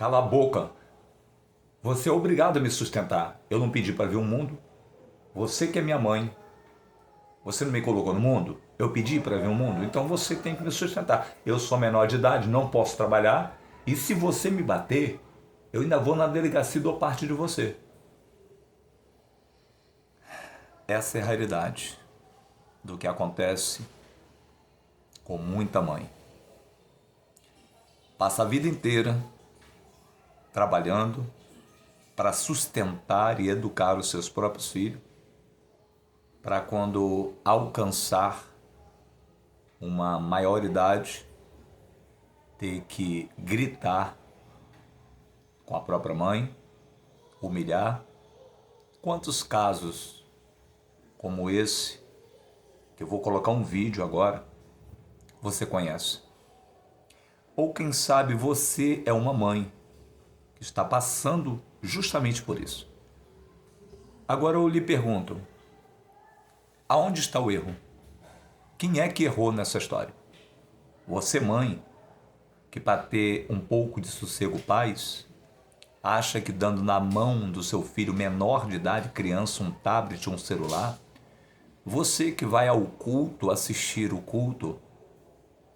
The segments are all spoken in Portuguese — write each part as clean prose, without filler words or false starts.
Cala a boca. Você é obrigado a me sustentar. Eu não pedi para ver o mundo. Você que é minha mãe. Você não me colocou no mundo? Eu pedi para ver o mundo? Então você tem que me sustentar. Eu sou menor de idade, não posso trabalhar. E se você me bater, eu ainda vou na delegacia e dou parte de você. Essa é a realidade do que acontece com muita mãe. Passa a vida inteira trabalhando para sustentar e educar os seus próprios filhos, para quando alcançar uma maioridade ter que gritar com a própria mãe, humilhar. Quantos casos como esse, que eu vou colocar um vídeo agora, você conhece? Ou quem sabe você é uma mãe que está passando justamente por isso. Agora eu lhe pergunto, aonde está o erro? Quem é que errou nessa história? Você, mãe, que para ter um pouco de sossego, paz, acha que dando na mão do seu filho menor de idade, criança, um tablet, um celular, você que vai ao culto, assistir o culto,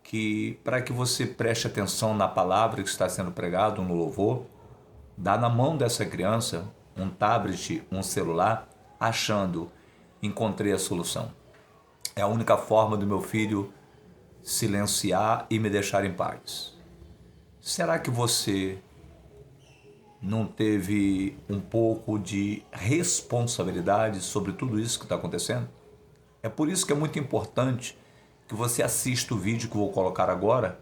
que para que você preste atenção na palavra que está sendo pregado no louvor, dá na mão dessa criança um tablet, um celular, achando, encontrei a solução. É a única forma do meu filho silenciar e me deixar em paz. Será que você não teve um pouco de responsabilidade sobre tudo isso que está acontecendo? É por isso que é muito importante que você assista o vídeo que eu vou colocar agora,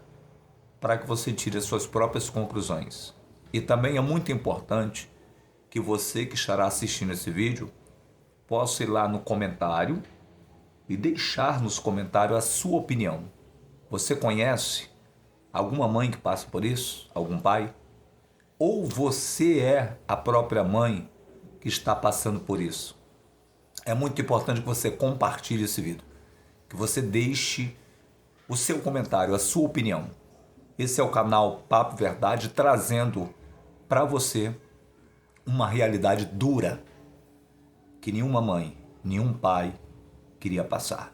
para que você tire as suas próprias conclusões. E também é muito importante que você que estará assistindo esse vídeo possa ir lá no comentário e deixar nos comentários a sua opinião. Você conhece alguma mãe que passa por isso? Algum pai? Ou você é a própria mãe que está passando por isso? É muito importante que você compartilhe esse vídeo, que você deixe o seu comentário, a sua opinião. Esse é o canal Papo Verdade, trazendo para você uma realidade dura que nenhuma mãe, nenhum pai queria passar,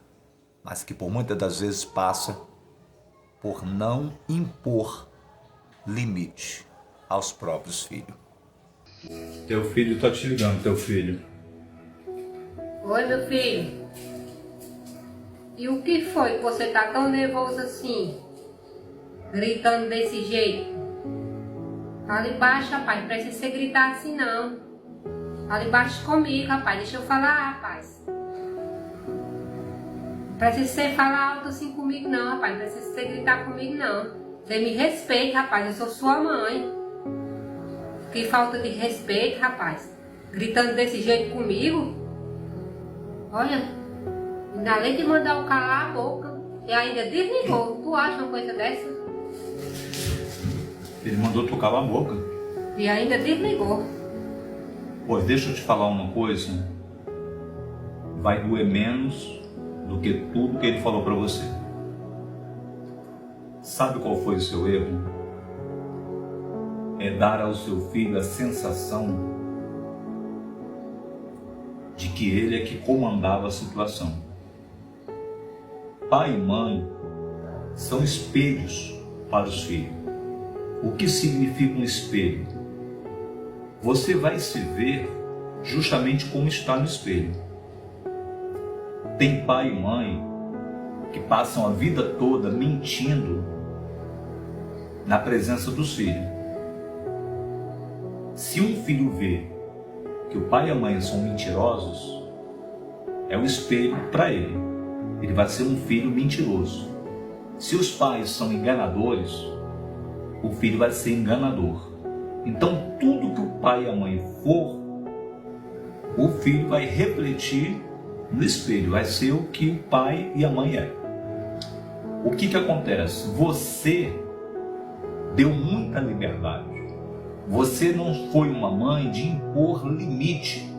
mas que por muitas das vezes passa por não impor limite aos próprios filhos. Teu filho tá te ligando, teu filho. Oi, meu filho. E o que foi que você tá tão nervoso assim? Gritando desse jeito? Fala embaixo, rapaz. Não precisa você gritar assim, não. Fala embaixo comigo, rapaz. Deixa eu falar, rapaz. Não precisa você falar alto assim comigo, não, rapaz. Não precisa você gritar comigo, não. Você me respeita, rapaz. Eu sou sua mãe. Que falta de respeito, rapaz. Gritando desse jeito comigo. Olha, ainda além de mandar eu calar a boca, e ainda desligou. Tu acha uma coisa dessa? Ele mandou tu calar a boca. E ainda desligou. Pô, deixa eu te falar uma coisa. Vai doer menos do que tudo que ele falou pra você. Sabe qual foi o seu erro? É dar ao seu filho a sensação de que ele é que comandava a situação. Pai e mãe são espelhos para os filhos. O que significa um espelho? Você vai se ver justamente como está no espelho. Tem pai e mãe que passam a vida toda mentindo na presença dos filhos. Se um filho vê que o pai e a mãe são mentirosos, é um espelho para ele. Ele vai ser um filho mentiroso. Se os pais são enganadores, o filho vai ser enganador. Então, tudo que o pai e a mãe for, o filho vai refletir no espelho, vai ser o que o pai e a mãe é. O que acontece? Você deu muita liberdade. Você não foi uma mãe de impor limite.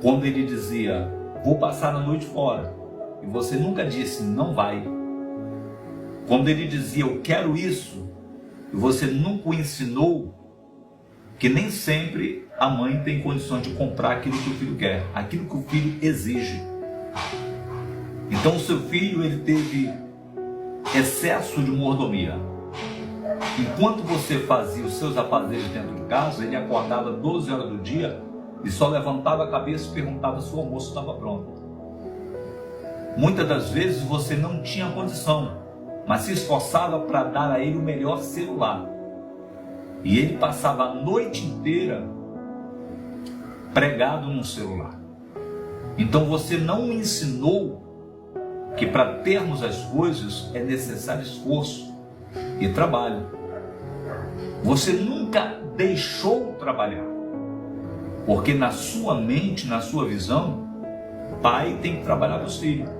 Quando ele dizia, vou passar a noite fora, e você nunca disse, não vai. Quando ele dizia, eu quero isso, e você nunca o ensinou que nem sempre a mãe tem condições de comprar aquilo que o filho quer, aquilo que o filho exige. Então o seu filho, ele teve excesso de mordomia. Enquanto você fazia os seus afazeres dentro de casa, ele acordava 12 horas do dia e só levantava a cabeça e perguntava se o almoço estava pronto. Muitas das vezes você não tinha condição, mas se esforçava para dar a ele o melhor celular. E ele passava a noite inteira pregado num celular. Então você não ensinou que para termos as coisas é necessário esforço e trabalho. Você nunca deixou trabalhar, porque na sua mente, na sua visão, pai tem que trabalhar para os filhos.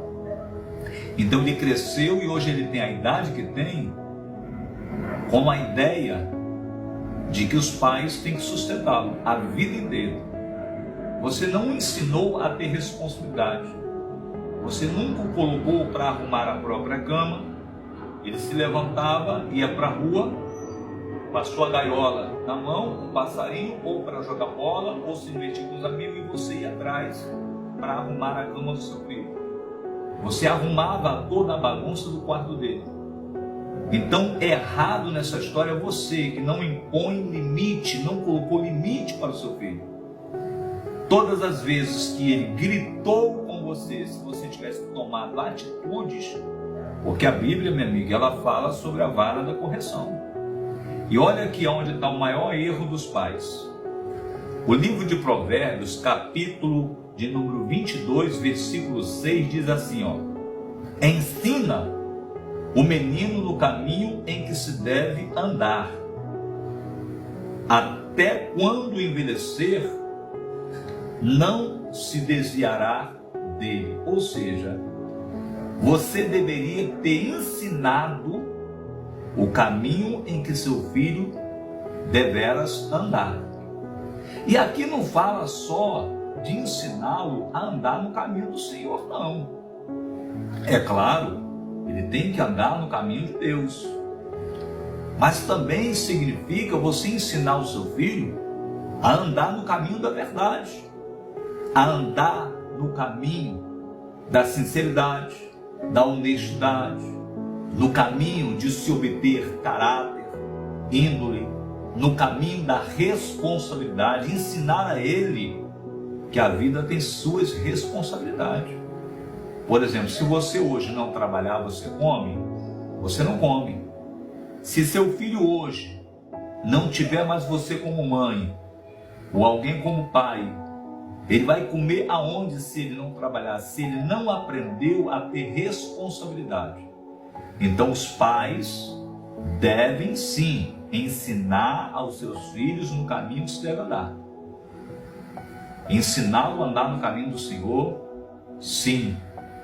Então ele cresceu e hoje ele tem a idade que tem, com a ideia de que os pais têm que sustentá-lo a vida inteira. Você não ensinou a ter responsabilidade. Você nunca o colocou para arrumar a própria cama. Ele se levantava, ia para a rua, com a sua gaiola na mão, um passarinho, ou para jogar bola, ou se divertir com os amigos, e você ia atrás para arrumar a cama do seu filho. Você arrumava toda a bagunça do quarto dele. Então, errado nessa história é você que não impõe limite, não colocou limite para o seu filho. Todas as vezes que ele gritou com você, se você tivesse tomado atitudes, porque a Bíblia, minha amiga, ela fala sobre a vara da correção. E olha aqui onde está o maior erro dos pais. O livro de Provérbios, capítulo de número 22, versículo 6, diz assim, ó: ensina o menino no caminho em que se deve andar. Até quando envelhecer, não se desviará dele. Ou seja, você deveria ter ensinado o caminho em que seu filho deveras andar. E aqui não fala só de ensiná-lo a andar no caminho do Senhor, não. É claro, ele tem que andar no caminho de Deus. Mas também significa você ensinar o seu filho a andar no caminho da verdade, a andar no caminho da sinceridade, da honestidade, no caminho de se obter caráter, índole, no caminho da responsabilidade, ensinar a ele que a vida tem suas responsabilidades. Por exemplo, se você hoje não trabalhar, você come? Você não come. Se seu filho hoje não tiver mais você como mãe, ou alguém como pai, ele vai comer aonde se ele não trabalhar, se ele não aprendeu a ter responsabilidade? Então os pais devem sim ensinar aos seus filhos no caminho que se deve andar. Ensiná-lo a andar no caminho do Senhor, sim,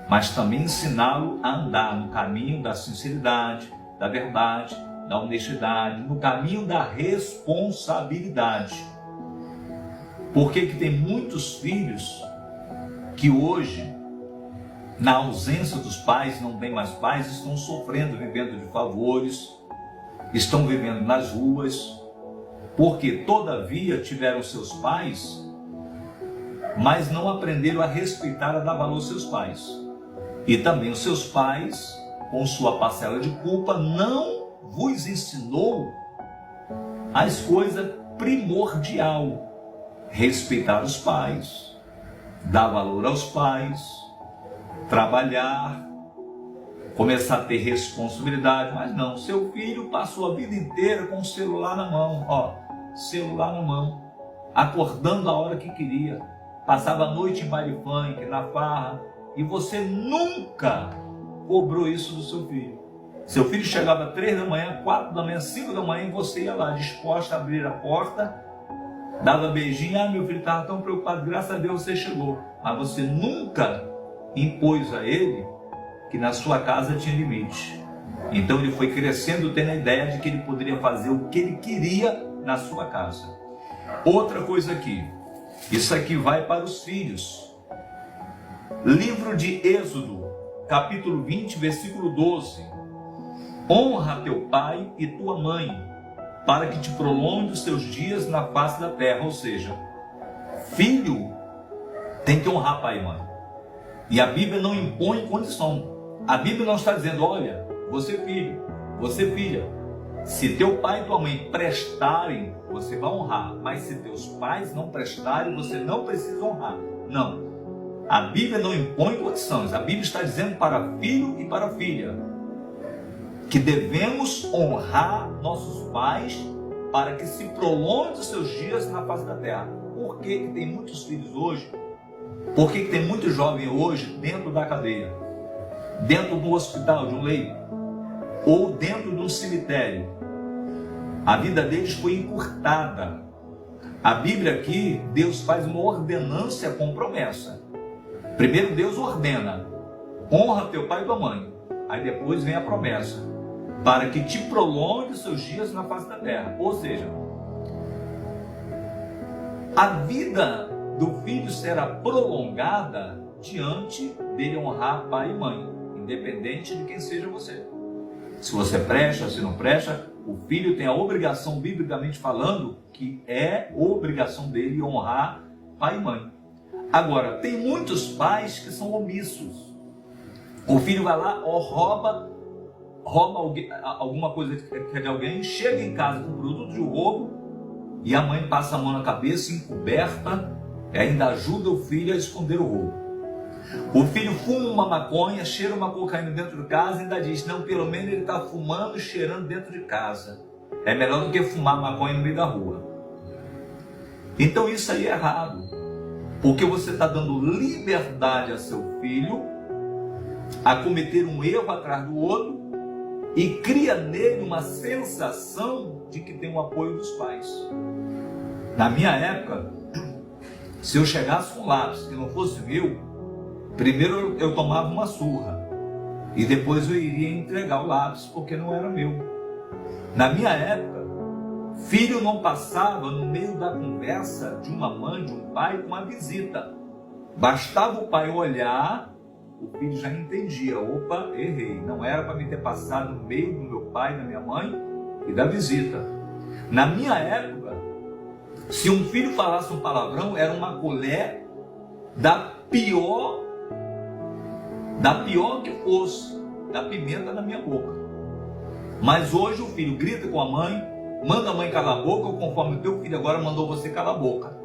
mas também ensiná-lo a andar no caminho da sinceridade, da verdade, da honestidade, no caminho da responsabilidade. Por que tem muitos filhos que hoje, na ausência dos pais, não tem mais pais, estão sofrendo, vivendo de favores, estão vivendo nas ruas, porque todavia tiveram seus pais, mas não aprenderam a respeitar, a dar valor aos seus pais. E também os seus pais, com sua parcela de culpa, não vos ensinou as coisas primordial: respeitar os pais, dar valor aos pais, trabalhar, começar a ter responsabilidade. Mas não, seu filho passou a vida inteira com o celular na mão, celular na mão, acordando a hora que queria, passava a noite em baile funk, na farra, e você nunca cobrou isso do seu filho. Seu filho chegava 3 da manhã, 4 da manhã, 5 da manhã, e você ia lá disposta a abrir a porta, dava beijinho. Meu filho estava tão preocupado, graças a Deus você chegou. Mas você nunca impôs a ele que na sua casa tinha limite. Então ele foi crescendo tendo a ideia de que ele poderia fazer o que ele queria na sua casa. Outra coisa aqui, isso aqui vai para os filhos. Livro de Êxodo, capítulo 20, versículo 12. Honra teu pai e tua mãe, para que te prolongue os teus dias na face da terra. Ou seja, filho tem que honrar pai e mãe. E a Bíblia não impõe condição. A Bíblia não está dizendo, olha, você filho, você filha, se teu pai e tua mãe prestarem, você vai honrar. Mas se teus pais não prestarem, você não precisa honrar. Não. A Bíblia não impõe condições. A Bíblia está dizendo para filho e para filha que devemos honrar nossos pais para que se prolongue os seus dias na face da terra. Por que tem muitos filhos hoje? Por que tem muito jovem hoje dentro da cadeia? Dentro do hospital, de um leito? Ou dentro de um cemitério? A vida deles foi encurtada. A Bíblia aqui, Deus faz uma ordenância com promessa. Primeiro Deus ordena, honra teu pai e tua mãe. Aí depois vem a promessa, para que te prolongue os seus dias na face da terra. Ou seja, a vida do filho será prolongada diante dele honrar pai e mãe, independente de quem seja você. Se você presta, se não presta, o filho tem a obrigação, biblicamente falando, que é obrigação dele honrar pai e mãe. Agora, tem muitos pais que são omissos. O filho vai lá, rouba alguma coisa que é de alguém, chega em casa com produto de roubo e a mãe passa a mão na cabeça, encoberta, e ainda ajuda o filho a esconder o roubo. O filho fuma uma maconha, cheira uma cocaína dentro de casa e ainda diz, não, pelo menos ele está fumando e cheirando dentro de casa. É melhor do que fumar maconha no meio da rua. Então isso aí é errado, porque você está dando liberdade a seu filho a cometer um erro atrás do outro e cria nele uma sensação de que tem o apoio dos pais. Na minha época, se eu chegasse com um lápis que não fosse meu, primeiro eu tomava uma surra e depois eu iria entregar o lápis porque não era meu. Na minha época, filho não passava no meio da conversa de uma mãe, de um pai, com uma visita. Bastava o pai olhar, o filho já entendia, opa, errei, não era para me ter passado no meio do meu pai, da minha mãe e da visita. Na minha época, se um filho falasse um palavrão, era uma colher da pior que fosse, da pimenta na minha boca. Mas hoje o filho grita com a mãe, manda a mãe calar a boca, conforme o teu filho agora mandou você calar a boca.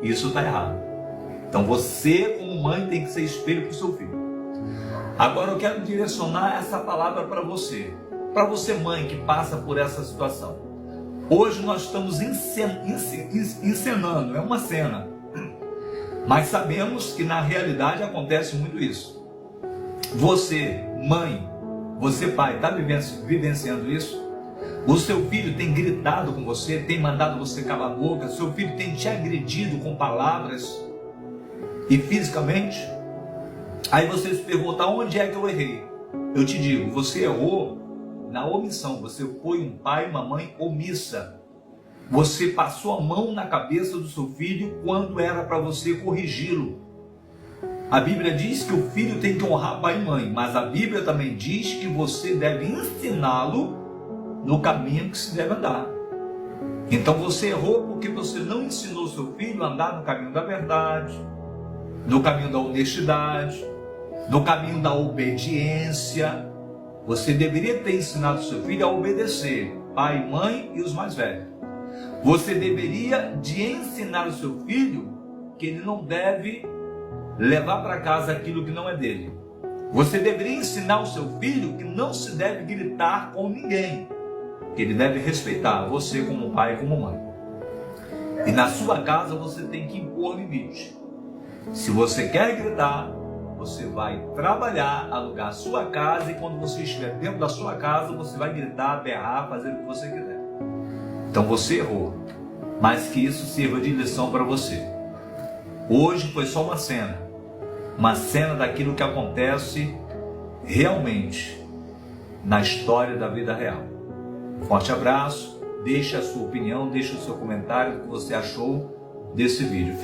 Isso está errado. Então você, como mãe, tem que ser espelho para o seu filho. Agora eu quero direcionar essa palavra para você mãe que passa por essa situação. Hoje nós estamos encenando, é uma cena, mas sabemos que na realidade acontece muito isso. Você, mãe, você, pai, está vivenciando isso? O seu filho tem gritado com você, tem mandado você calar a boca, seu filho tem te agredido com palavras e fisicamente? Aí você se pergunta, onde é que eu errei? Eu te digo, você errou na omissão, você foi um pai, uma mãe omissa. Você passou a mão na cabeça do seu filho quando era para você corrigi-lo. A Bíblia diz que o filho tem que honrar pai e mãe, mas a Bíblia também diz que você deve ensiná-lo no caminho que se deve andar. Então você errou porque você não ensinou seu filho a andar no caminho da verdade, no caminho da honestidade, no caminho da obediência. Você deveria ter ensinado seu filho a obedecer pai, mãe e os mais velhos. Você deveria de ensinar o seu filho que ele não deve levar para casa aquilo que não é dele. Você deveria ensinar o seu filho que não se deve gritar com ninguém, que ele deve respeitar você como pai e como mãe. E na sua casa você tem que impor limite. Se você quer gritar, você vai trabalhar, alugar a sua casa, e quando você estiver dentro da sua casa, você vai gritar, berrar, fazer o que você quiser. Então você errou, mas que isso sirva de lição para você. Hoje foi só uma cena daquilo que acontece realmente na história da vida real. Forte abraço, deixe a sua opinião, deixe o seu comentário, o que você achou desse vídeo.